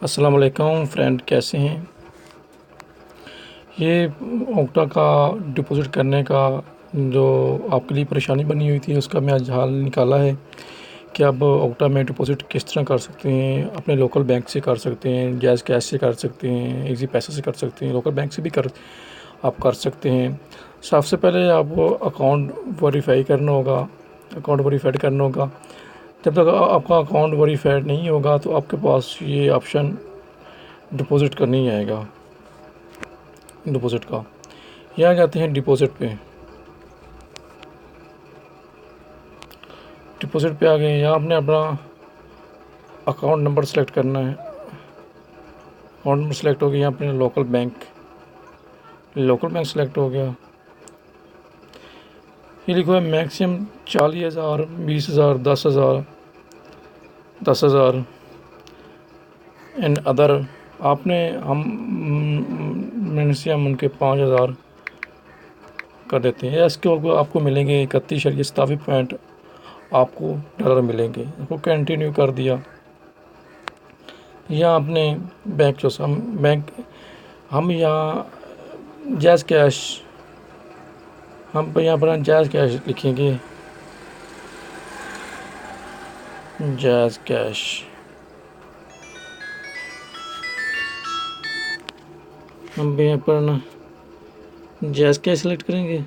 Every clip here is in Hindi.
अस्सलाम वालेकुम फ्रेंड, कैसे हैं। ये ओक्टा का डिपॉज़िट करने का जो आपके लिए परेशानी बनी हुई थी, उसका मैं आज हल निकाला है कि आप ओक्टा में डिपॉज़िट किस तरह कर सकते हैं। अपने लोकल बैंक से कर सकते हैं, जैज़ कैश से कर सकते हैं, इजी पैसे से कर सकते हैं, लोकल बैंक से भी आप कर सकते हैं। सबसे पहले आपको अकाउंट वेरीफाई करना होगा। अकाउंट वेरीफाइड करना होगा। जब तक आपका अकाउंट वेरीफाइड नहीं होगा तो आपके पास ये ऑप्शन डिपॉज़िट का नहीं आएगा। डिपॉज़िट का यहाँ जाते हैं डिपॉज़िट पे। डिपॉज़िट पे आ गए। यहाँ आपने अपना अकाउंट नंबर सेलेक्ट करना है। अकाउंट नंबर सेलेक्ट हो गया। यहाँ अपने लोकल बैंक सेलेक्ट हो गया। ये लिखा है मैक्सिमम 40,000, 20,000, 10,000 एंड अदर। मैंने से हम उनके 5,000 कर देते हैं। इसके आपको मिलेंगे 31,87 पॉइंट आपको डॉलर मिलेंगे। इसको कंटिन्यू कर दिया। यहाँ अपने बैंक जो हम यहाँ जैज़ कैश हम यहाँ पर जैज़ कैश लिखेंगे। जैज़ कैश हम यहाँ पर ना जैज़ कैश सेलेक्ट करेंगे।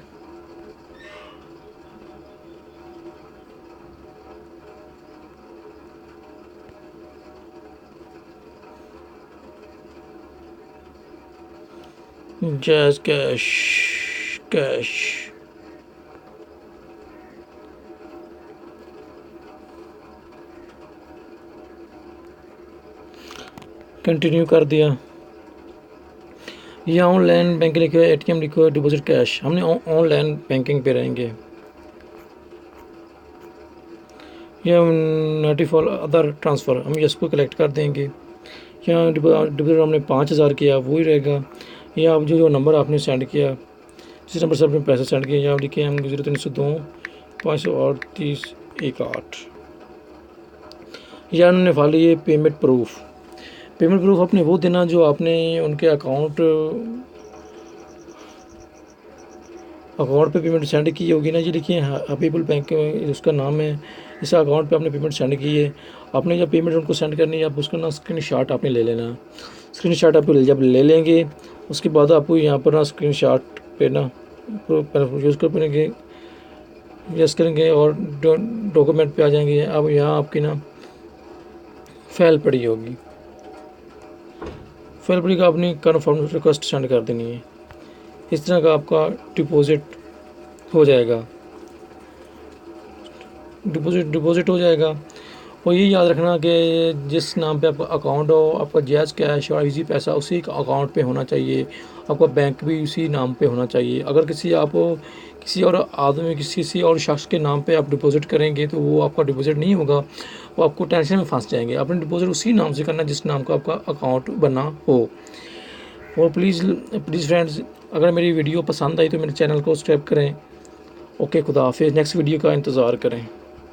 जैज़ कैश कंटिन्यू कर दिया। यहाँ ऑनलाइन बैंक लिखा है, एटीएम लिखा है, डिपॉजिट कैश। हमने ऑनलाइन बैंकिंग पे रहेंगे। यह नोटिफाई अदर ट्रांसफ़र हम इसको कलेक्ट कर देंगे। यहाँ डिपॉजिट हमने 5,000 किया, वही रहेगा। या आप जो नंबर आपने सेंड किया, जिस नंबर से आपने पैसे सेंड किए, यहाँ लिखे हम 0302 538 18। या उन्होंने फाली ये पेमेंट प्रूफ आपने वो देना जो आपने उनके अकाउंट पे पेमेंट सेंड की होगी ना। जी लिखिए हबीबुल बैंक उसका नाम है। इस अकाउंट पे आपने पेमेंट सेंड की है। आपने जब पेमेंट उनको सेंड करनी है, आप उसका ना स्क्रीनशॉट आपने ले लेना। स्क्रीनशॉट आप जब ले लेंगे, उसके बाद आपको यहाँ पर ना स्क्रीनशॉट पे ना यूज़ कर पाएंगे, यस करेंगे और डॉक्यूमेंट पे आ जाएंगे। अब यहाँ आपकी ना फाइल पड़ी होगी। फाइल पड़ी का अपनी कन्फर्म रिक्वेस्ट सेंड कर देनी है। इस तरह का आपका डिपॉज़िट हो जाएगा। डिपॉज़िट हो जाएगा। और ये याद रखना कि जिस नाम पे आपका अकाउंट हो, आपका जैज़ कैश और इजी पैसा उसी अकाउंट पे होना चाहिए। आपका बैंक भी उसी नाम पे होना चाहिए। अगर किसी और शख्स के नाम पे आप डिपॉज़िट करेंगे तो वो आपका डिपॉज़िट नहीं होगा, वो आपको टेंशन में फंस जाएंगे। आपने डिपॉज़िट उसी नाम से करना जिस नाम का आपका अकाउंट बना हो। और प्लीज़ फ्रेंड्स, अगर मेरी वीडियो पसंद आई तो मेरे चैनल को सब्सक्राइब करें। ओके, खुदा हाफिज़। नेक्स्ट वीडियो का इंतज़ार करें।